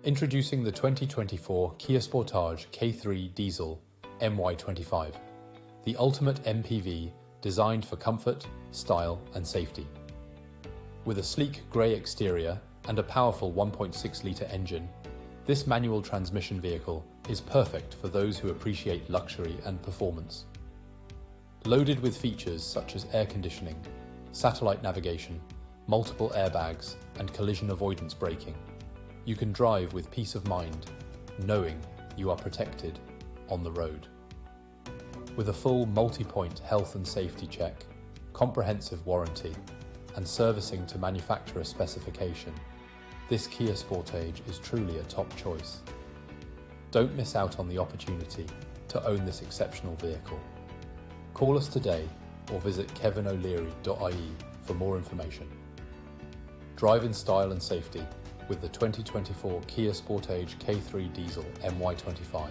Introducing the 2024 Kia Sportage K3 Diesel MY25, the ultimate MPV designed for comfort, style and safety. With a sleek grey exterior and a powerful 1.6-litre engine, this manual transmission vehicle is perfect for those who appreciate luxury and performance. Loaded with features such as air conditioning, satellite navigation, multiple airbags and collision avoidance braking, you can drive with peace of mind, knowing you are protected on the road. With a full multi-point health and safety check, comprehensive warranty, and servicing to manufacturer specification, this Kia Sportage is truly a top choice. Don't miss out on the opportunity to own this exceptional vehicle. Call us today or visit kevinoleary.ie for more information. Drive in style and safety with the 2024 Kia Sportage K3 Diesel MY25.